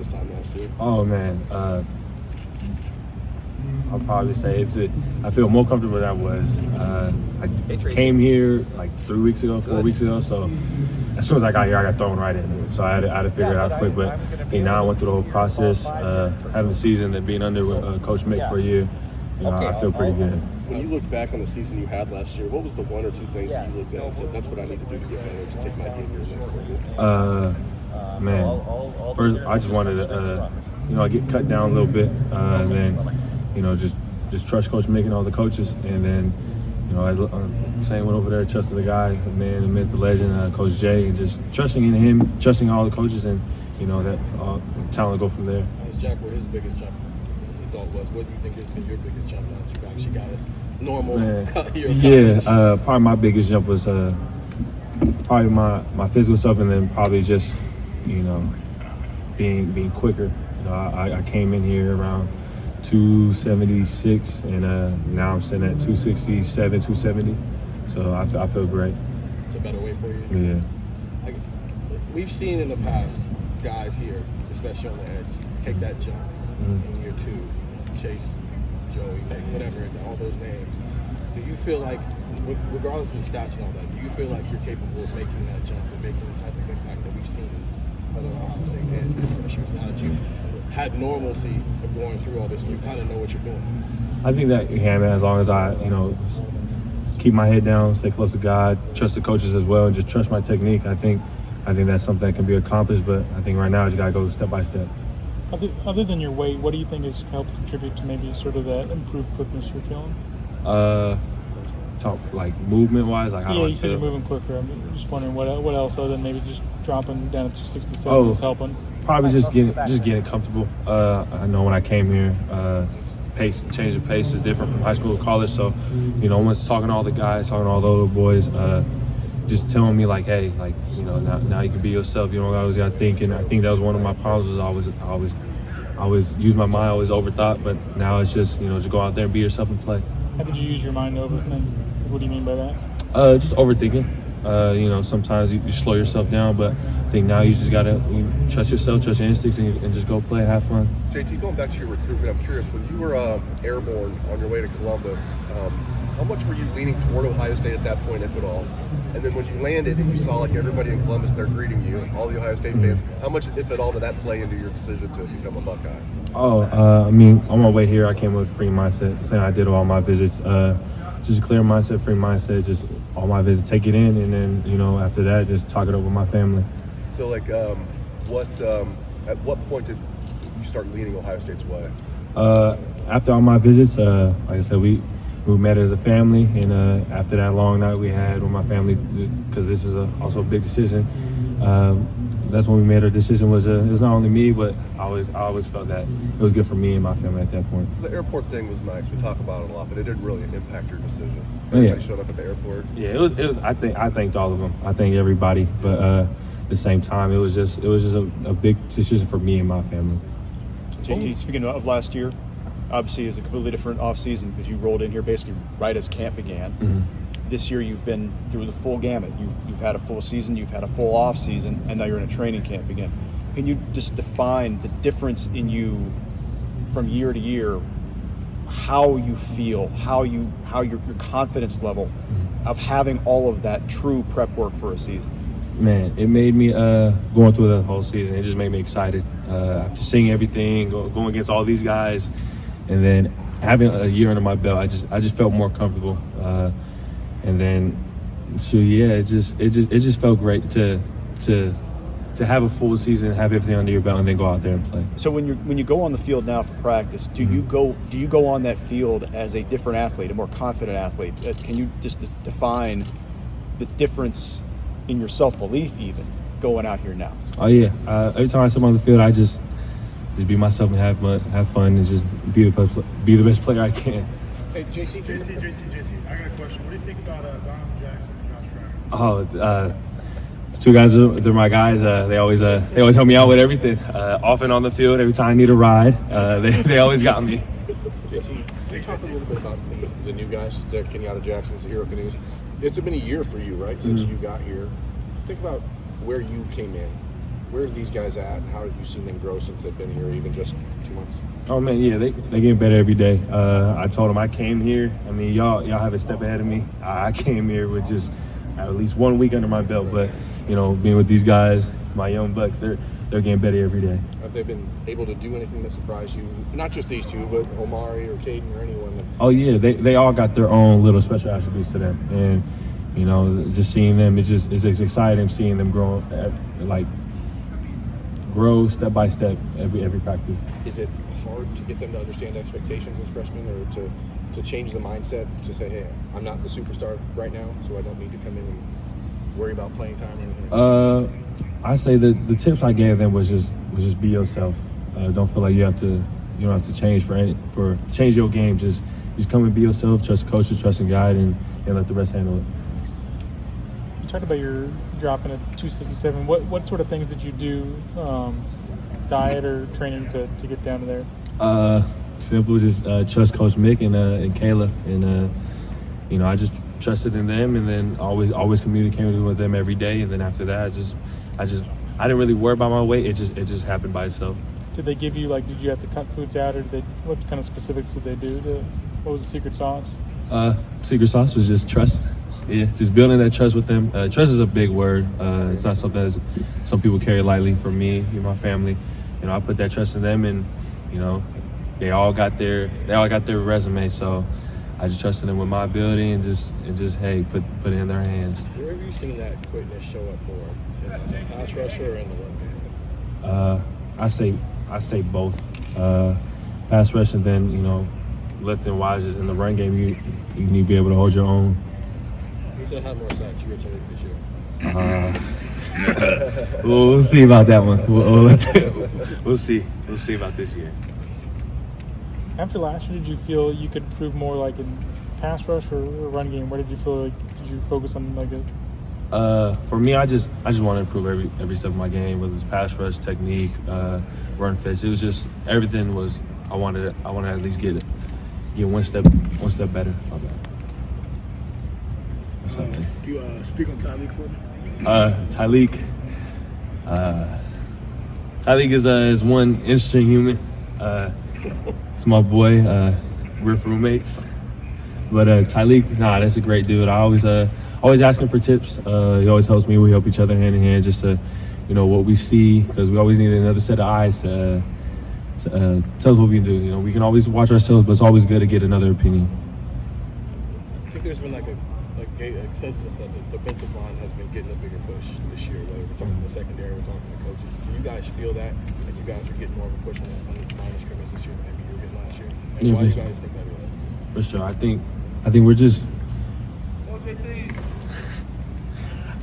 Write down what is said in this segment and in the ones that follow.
this time last year? Oh man, I'll probably say I feel more comfortable than I was. I came here like 3 weeks ago, 4 weeks ago. So as soon as I got here, I got thrown right in it. So I had to figure it out quick. But I think now I went through the whole process, having the season and being under Coach Mick for a year. I feel pretty good. When you look back on the season you had last year, what was the one or two things that you looked at and said, that's what I need to do to get better, to take my game here next level? Man, first I just wanted to, get cut down a little bit, and then, just trust Coach Mick and all the coaches, and then, same went over there, trusting the guy, the man, the myth, the legend, Coach Jay, and just trusting in him, trusting all the coaches, and that talent go from there. Jack, where his biggest jump you thought was? What do you think has been your biggest jump now that you actually got it normal? Probably my biggest jump was probably my physical stuff, and then probably just being quicker. I came in here around 276, and now I'm sitting at 267, 270. So I feel great. It's a better way for you. Yeah. We've seen in the past guys here, especially on the edge, take that jump in year two. Chase, Joey, whatever, all those names. Do you feel like, regardless of the stats and all that, do you feel like you're capable of making that jump and making the type of impact that we've seen other Ohio State especially now that you've had normalcy of going through all this and you kind of know what you're doing? I think that you can, man, as long as I, keep my head down, stay close to God, trust the coaches as well, and just trust my technique. I think that's something that can be accomplished, but I think right now I just got to go step by step. Other than your weight, what do you think has helped contribute to maybe sort of that improved quickness you're feeling? Talk like movement-wise, like how do I you said you're moving quicker. I'm just wondering what else other than maybe just dropping down to 267 is helping. Probably just getting comfortable. I know when I came here, change of pace is different from high school to college. So, when talking to all the guys, talking to all the older boys, just telling me like, hey, like now you can be yourself. You don't always got to think. And I think that was one of my problems. Was I always use my mind, always overthought. But now it's just just go out there and be yourself and play. How did you use your mind to overthink? What do you mean by that? Just overthinking. Sometimes you slow yourself down, but I think now you just gotta trust yourself, trust your instincts, and just go play, have fun. JT, going back to your recruitment, I'm curious, when you were airborne on your way to Columbus, how much were you leaning toward Ohio State at that point, if at all? And then when you landed and you saw like everybody in Columbus there greeting you, all the Ohio State fans, how much, if at all, did that play into your decision to become a Buckeye? On my way here, I came with a free mindset, saying I did all my visits. Just a clear mindset, free mindset, just all my visits, take it in, and then, after that, just talk it over with my family. So, at what point did you start leaning Ohio State's way? After all my visits, like I said, we met as a family, and after that long night we had with my family, because this is also a big decision, that's when we made our decision. It was not only me, but I always felt that it was good for me and my family at that point. The airport thing was nice. We talk about it a lot, but it didn't really impact your decision. Everybody showed up at the airport. Yeah, it was. I thanked all of them. I thanked everybody, but at the same time, it was just a big decision for me and my family. JT, speaking of last year, obviously it's a completely different offseason because you rolled in here basically right as camp began. Mm-hmm. This year you've been through the full gamut. You've had a full season, you've had a full off season, and now you're in a training camp again. Can you just define the difference in you from year to year, how you feel, how your confidence level of having all of that true prep work for a season? Man, it made me going through the whole season. It just made me excited. After seeing everything, going against all these guys, and then having a year under my belt, I just felt more comfortable. And then, it just felt great to have a full season, have everything under your belt, and then go out there and play. So when you go on the field now for practice, do you go on that field as a different athlete, a more confident athlete? Can you just define the difference in your self-belief even going out here now? Oh yeah, every time I step on the field, I just be myself and have fun and just be the best player I can. Hey, JT, I got a question. What do you think about Donovan Jackson and Josh Brown? These two guys, they're my guys. They always help me out with everything. Off and on the field, every time I need a ride, they always got me. JT, can you talk a little bit about the new guys, the Kenyatta Jacksons, the Hero Canoes? It's been a year for you, right, since you got here. Think about where you came in Where are these guys at, and how have you seen them grow since they've been here, even just 2 months? Oh man, yeah, they getting better every day. I told them I came here. I mean, y'all have a step ahead of me. I came here with just at least 1 week under my belt, but you know, being with these guys, my young bucks, they're getting better every day. Have they been able to do anything that surprised you? Not just these two, but Omari or Caden or anyone. Oh yeah, they all got their own little special attributes to them, and you know, just seeing them, it's exciting seeing them grow step by step every practice. Is it hard to get them to understand expectations as freshmen, or to change the mindset to say, hey, I'm not the superstar right now, so I don't need to come in and worry about playing time or anything? I say that the tips I gave them was just be yourself. Don't feel like you don't have to change for change your game. Just come and be yourself. Trust coaches, trust and guide, and let the rest handle it. You talked about your dropping at 267. What sort of things did you do, diet or training to get down to there? Simple, just trust Coach Mick and Kayla, and you know, I just trusted in them, and then always communicating with them every day. And then after that, I didn't really worry about my weight. It just happened by itself. Did they give you did you have to cut foods out, or what kind of specifics did they do? What was the secret sauce? Secret sauce was just trust. Yeah, just building that trust with them. Trust is a big word. It's not something that some people carry lightly. For me and my family, you know, I put that trust in them, and you know, they all got their resume. So I just trusted them with my ability, and just hey, put it in their hands. Where have you seen that quickness show up more? As a pass rusher or in the run game? I say both. Pass rush, and then you know, lifting wise, just in the run game, you need to be able to hold your own. Who's gonna have more sacks, you or Tariq this year? We'll see about that one. We'll see. We'll see about this year. After last year, did you feel you could improve more, like in pass rush or run game? Where did you feel did you focus on For me, I just want to improve every step of my game, whether it's pass rush, technique, run fits. It was just everything was. I wanted to at least get one step better. My bad. What's up, man? You speak on Tyleek for me? Tyleek is one interesting human. It's my boy. We're roommates. But Tyleek, that's a great dude. I always ask him for tips. He always helps me. We help each other hand in hand, just to, you know, what we see, because we always need another set of eyes to tell us what we can do. You know, we can always watch ourselves, but it's always good to get another opinion. I think there's been like a consensus that the defensive line has been getting a bigger push this year. Whether we're talking to the secondary, we're talking to coaches. Do you guys feel that you guys are getting more of a push on the line of scrimmage this year than maybe you were getting last year? And why do you guys think that is? For sure, I think we're just.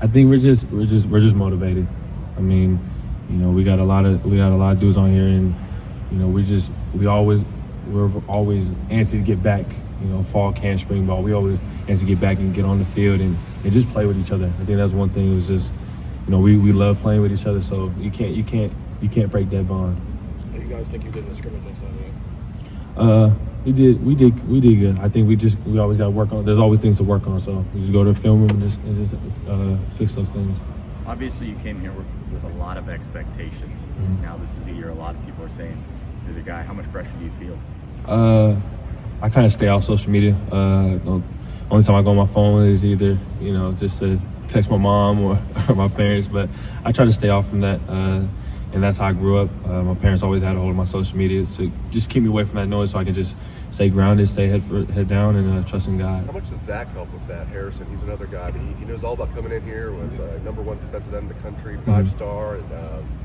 I think we're just motivated. I mean, you know, we got a lot of dudes on here, and you know, we're always antsy to get back. You know, fall camp, spring ball. We always antsy to get back and get on the field and just play with each other. I think that's one thing. It was just, you know, we love playing with each other, so you can't break that bond. What do you guys think you did in the scrimmage on Sunday? We did good. I think we always got to work on. There's always things to work on, so we just go to the film room and just fix those things. Obviously, you came here with a lot of expectation. Mm-hmm. Now this is the year a lot of people are saying, "You're the guy." How much pressure do you feel? I kind of stay off social media. The only time I go on my phone is either, you know, just to text my mom or my parents, but I try to stay off from that. And that's how I grew up. My parents always had a hold of my social media to just keep me away from that noise, so I can just stay grounded, stay head down, and trust in God. How much does Zach help with that? Harrison, he's another guy, but he knows all about coming in here with #1 defensive end in the country, 5-star. And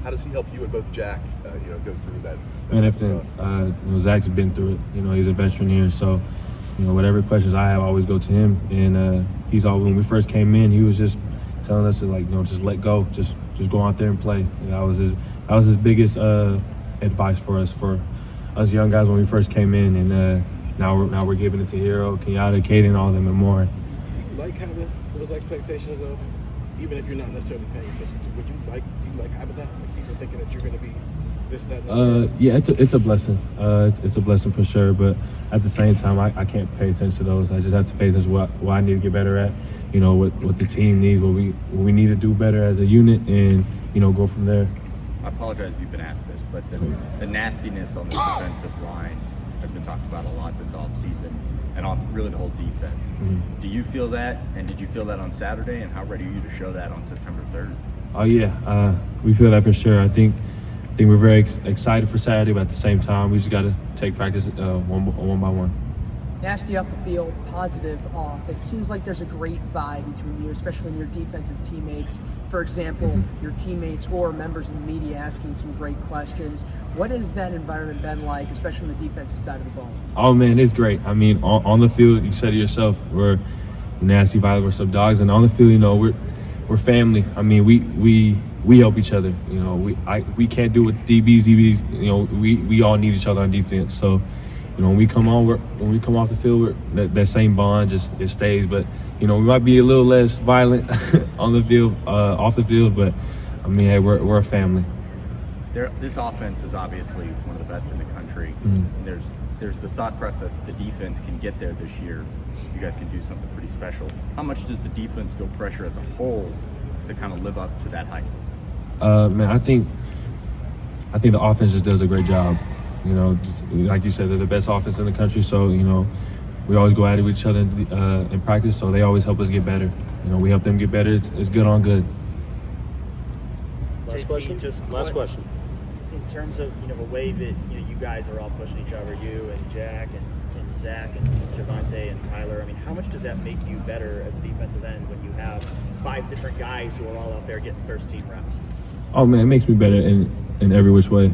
how does he help you and both Jack, go through that type of stuff? You know, Zach's been through it. You know, he's a veteran here, so you know, whatever questions I have, I always go to him. And when we first came in, he was just telling us to just let go, just go out there and play. And that was his biggest advice for us young guys when we first came in. And now we're giving it to Hero, Kenyatta, Caden, all of them, and more. Do you like having those expectations of, even if you're not necessarily paying attention to, do you like having that? Like people thinking that you're going to be this, that, and yeah, it's a blessing. It's a blessing for sure. But at the same time, I can't pay attention to those. I just have to pay attention to what I need to get better at. You know, what the team needs, what we need to do better as a unit, and you know, go from there. I apologize if you've been asked this, but the nastiness on the defensive line has been talked about a lot this offseason, and on really the whole defense. Mm-hmm. Do you feel that, and did you feel that on Saturday, and how ready are you to show that on September 3rd? Oh yeah, we feel that for sure. I think we're very excited for Saturday, but at the same time, we just got to take practice one by one. Nasty off the field, positive off. It seems like there's a great vibe between you, especially when your defensive teammates, for example, your teammates or members of the media asking some great questions. What has that environment been like, especially on the defensive side of the ball? Oh man, it's great. I mean, on the field, you said it yourself, we're nasty, violent, we're some dogs, and on the field, you know, we're family. I mean, we help each other. You know, we can't do what DBs. You know, we all need each other on defense. So, you know, when we come off the field, that same bond it stays. But you know, we might be a little less violent on the field, off the field. But I mean, hey, we're a family. This offense is obviously one of the best in the country. Mm-hmm. There's the thought process the defense can get there this year. You guys can do something pretty special. How much does the defense feel pressure as a whole to kind of live up to that height? Man, I think the offense just does a great job. You know, like you said, they're the best offense in the country. So, you know, we always go at it with each other in practice. So they always help us get better. You know, we help them get better. It's good on good. Last question. Last question. In terms of, you know, the way that, you know, you guys are all pushing each other, you and Jack and Zach and Javante and Tyler. I mean, how much does that make you better as a defensive end when you have 5 different guys who are all out there getting first team reps? Oh man, it makes me better in every which way.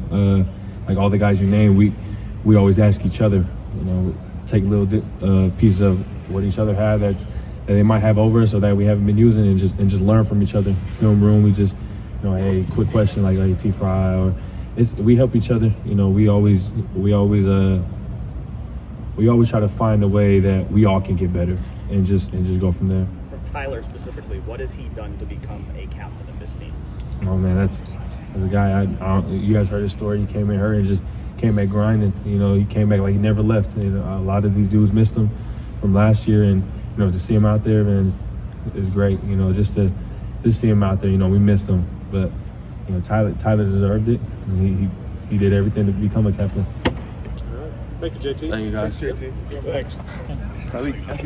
Like all the guys you name, we always ask each other. You know, take a little piece of what each other have that they might have over us or that we haven't been using, and just learn from each other. Film room, we just, you know, hey, quick question like T-Fry, or we help each other. You know, we always try to find a way that we all can get better and just go from there. For Tyler specifically, what has he done to become a captain of this team? Oh man, that's a guy. You guys heard his story. He came in hurt and just came back grinding. You know, he came back like he never left. You know, a lot of these dudes missed him from last year, and you know, to see him out there, man, is great. You know, just to see him out there. You know, we missed him, but you know, Tyler deserved it. And he did everything to become a captain. All right. Thank you, JT. Thank you guys. Thanks, JT. Thanks.